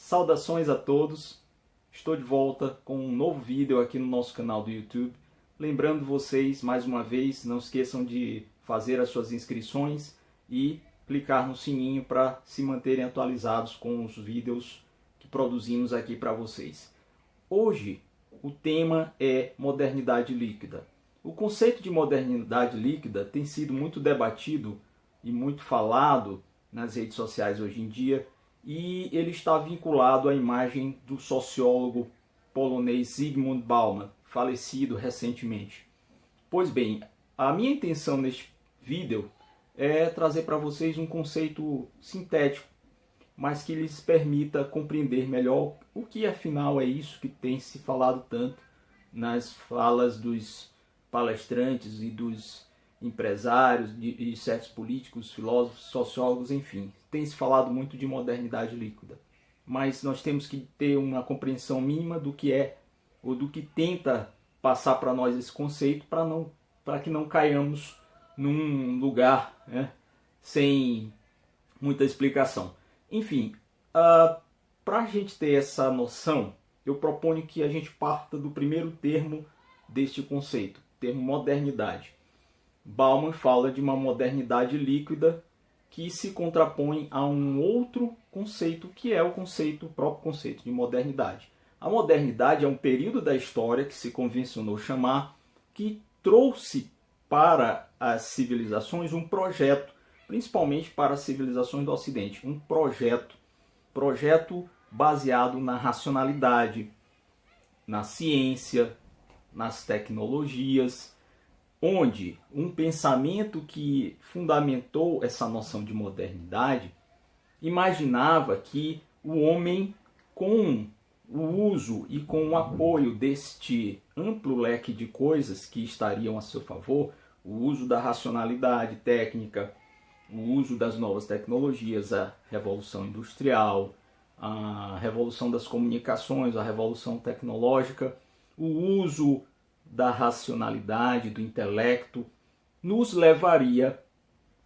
Saudações a todos, estou de volta com um novo vídeo aqui no nosso canal do YouTube. Lembrando vocês, mais uma vez, não esqueçam de fazer as suas inscrições e clicar no sininho para se manterem atualizados com os vídeos que produzimos aqui para vocês. Hoje o tema é modernidade líquida. O conceito de modernidade líquida tem sido muito debatido e muito falado nas redes sociais hoje em dia, e ele está vinculado à imagem do sociólogo polonês Zygmunt Bauman, falecido recentemente. Pois bem, a minha intenção neste vídeo é trazer para vocês um conceito sintético, mas que lhes permita compreender melhor o que afinal é isso que tem se falado tanto nas falas dos palestrantes e dos empresários e certos políticos, filósofos, sociólogos, enfim. Tem se falado muito de modernidade líquida, mas nós temos que ter uma compreensão mínima do que é ou do que tenta passar para nós esse conceito, para que não caiamos num lugar, né, sem muita explicação. Enfim, para a gente ter essa noção, eu proponho que a gente parta do primeiro termo deste conceito, termo modernidade. Bauman fala de uma modernidade líquida que se contrapõe a um outro conceito, que é o próprio conceito de modernidade. A modernidade é um período da história que se convencionou chamar, que trouxe para as civilizações um projeto, principalmente para as civilizações do Ocidente, um projeto baseado na racionalidade, na ciência, nas tecnologias, onde um pensamento que fundamentou essa noção de modernidade imaginava que o homem, com o uso e com o apoio deste amplo leque de coisas que estariam a seu favor, o uso da racionalidade técnica, o uso das novas tecnologias, a revolução industrial, a revolução das comunicações, a revolução tecnológica, o uso da racionalidade, do intelecto, nos levaria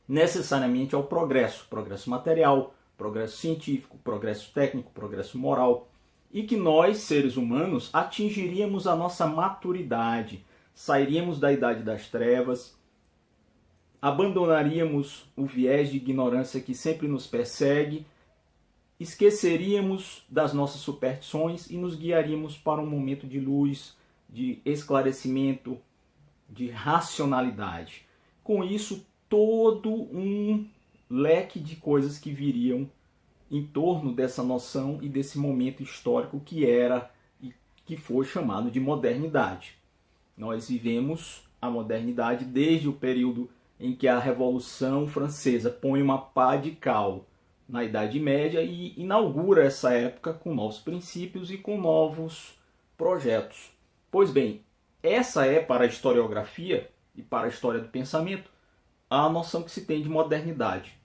necessariamente ao progresso material, progresso científico, progresso técnico, progresso moral, e que nós, seres humanos, atingiríamos a nossa maturidade, sairíamos da idade das trevas, abandonaríamos o viés de ignorância que sempre nos persegue, esqueceríamos das nossas superstições e nos guiaríamos para um momento de luz, de esclarecimento, de racionalidade. Com isso, todo um leque de coisas que viriam em torno dessa noção e desse momento histórico que era e que foi chamado de modernidade. Nós vivemos a modernidade desde o período em que a Revolução Francesa põe uma pá de cal na Idade Média e inaugura essa época com novos princípios e com novos projetos. Pois bem, essa é, para a historiografia e para a história do pensamento, a noção que se tem de modernidade.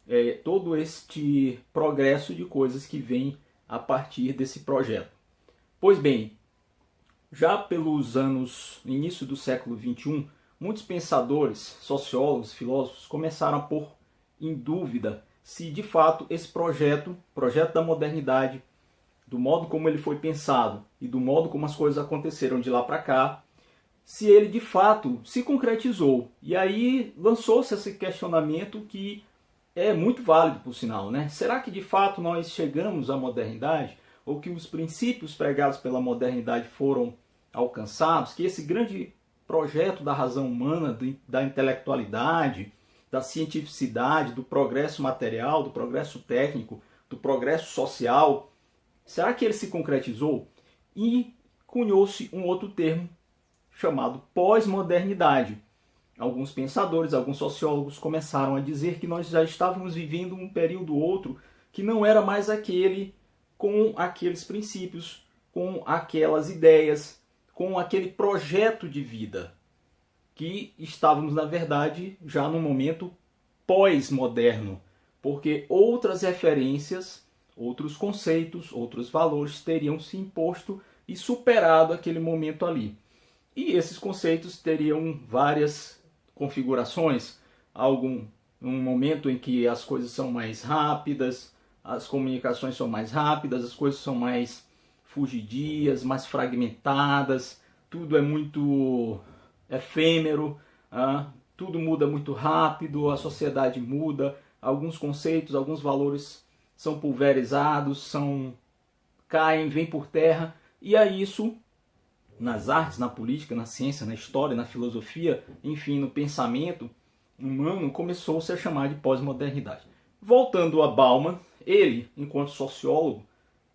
É todo este progresso de coisas que vem a partir desse projeto. Pois bem, já pelos anos, início do século XXI, muitos pensadores, sociólogos, filósofos começaram a pôr em dúvida se de fato esse projeto da modernidade, do modo como ele foi pensado e do modo como as coisas aconteceram de lá para cá, se ele de fato se concretizou. E aí lançou-se esse questionamento que é muito válido, por sinal, né? Será que de fato nós chegamos à modernidade? Ou que os princípios pregados pela modernidade foram alcançados? Que esse grande projeto da razão humana, da intelectualidade, da cientificidade, do progresso material, do progresso técnico, do progresso social, será que ele se concretizou? E cunhou-se um outro termo chamado pós-modernidade. Alguns pensadores, alguns sociólogos começaram a dizer que nós já estávamos vivendo um período outro que não era mais aquele com aqueles princípios, com aquelas ideias, com aquele projeto de vida, que estávamos, na verdade, já no momento pós-moderno, porque outras referências, outros conceitos, outros valores teriam se imposto e superado aquele momento ali. E esses conceitos teriam várias configurações, um momento em que as coisas são mais rápidas, as comunicações são mais rápidas, as coisas são mais fugidias, mais fragmentadas, tudo é muito efêmero, tudo muda muito rápido, a sociedade muda, alguns conceitos, alguns valores são pulverizados, caem, vêm por terra, e aí isso nas artes, na política, na ciência, na história, na filosofia, enfim, no pensamento humano, começou-se a chamar de pós-modernidade. Voltando a Bauman, ele, enquanto sociólogo,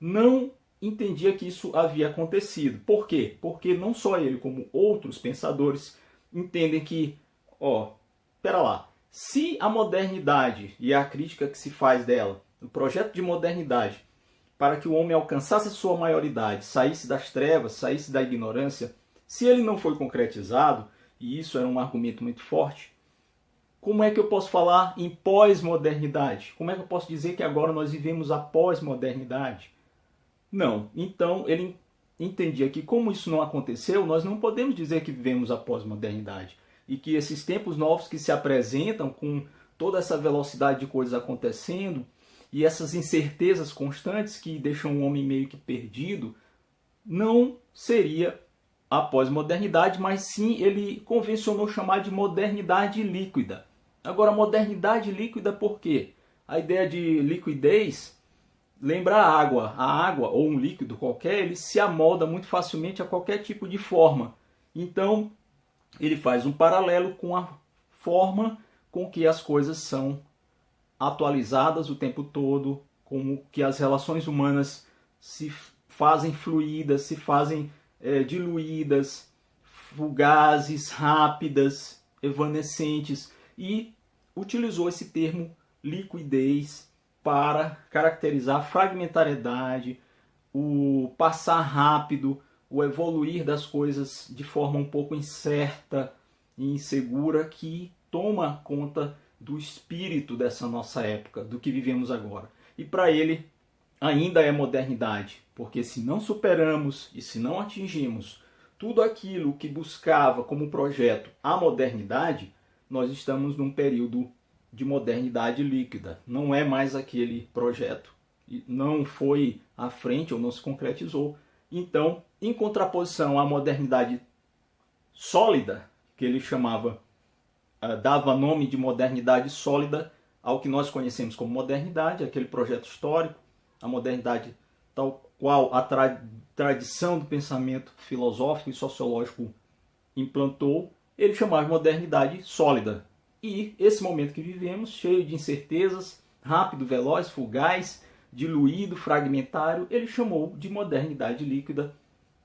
não entendia que isso havia acontecido. Por quê? Porque não só ele, como outros pensadores, entendem que, pera lá, se a modernidade e a crítica que se faz dela, o projeto de modernidade, para que o homem alcançasse sua maioridade, saísse das trevas, saísse da ignorância, se ele não foi concretizado, e isso era um argumento muito forte, como é que eu posso falar em pós-modernidade? Como é que eu posso dizer que agora nós vivemos a pós-modernidade? Não. Então, ele entendia que como isso não aconteceu, nós não podemos dizer que vivemos a pós-modernidade. E que esses tempos novos que se apresentam com toda essa velocidade de coisas acontecendo e essas incertezas constantes que deixam o homem meio que perdido, não seria a pós-modernidade, mas sim ele convencionou chamar de modernidade líquida. Agora, modernidade líquida por quê? A ideia de liquidez lembra a água. A água, ou um líquido qualquer, ele se amolda muito facilmente a qualquer tipo de forma. Então, ele faz um paralelo com a forma com que as coisas são atualizadas o tempo todo, como que as relações humanas se fazem fluídas, se fazem diluídas, fugazes, rápidas, evanescentes, e utilizou esse termo liquidez para caracterizar a fragmentariedade, o passar rápido, o evoluir das coisas de forma um pouco incerta e insegura que toma conta do espírito dessa nossa época, do que vivemos agora. E para ele ainda é modernidade, porque se não superamos e se não atingimos tudo aquilo que buscava como projeto a modernidade, nós estamos num período de modernidade líquida. Não é mais aquele projeto. Não foi à frente ou não se concretizou. Então, em contraposição à modernidade sólida, que ele chamava, dava nome de modernidade sólida ao que nós conhecemos como modernidade, aquele projeto histórico, a modernidade tal qual a tradição do pensamento filosófico e sociológico implantou, ele chamava de modernidade sólida. E esse momento que vivemos, cheio de incertezas, rápido, veloz, fugaz, diluído, fragmentário, ele chamou de modernidade líquida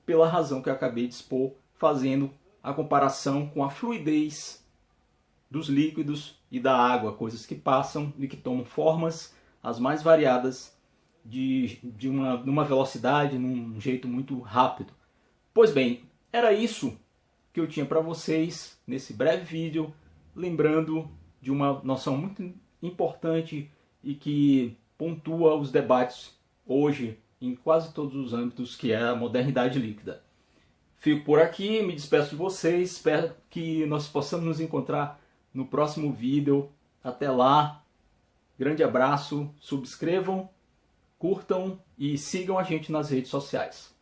pela razão que eu acabei de expor, fazendo a comparação com a fluidez dos líquidos e da água, coisas que passam e que tomam formas as mais variadas numa velocidade, num jeito muito rápido. Pois bem, era isso que eu tinha para vocês nesse breve vídeo, lembrando de uma noção muito importante e que pontua os debates hoje em quase todos os âmbitos, que é a modernidade líquida. Fico por aqui, me despeço de vocês, espero que nós possamos nos encontrar no próximo vídeo. Até lá, grande abraço, subscrevam, curtam e sigam a gente nas redes sociais.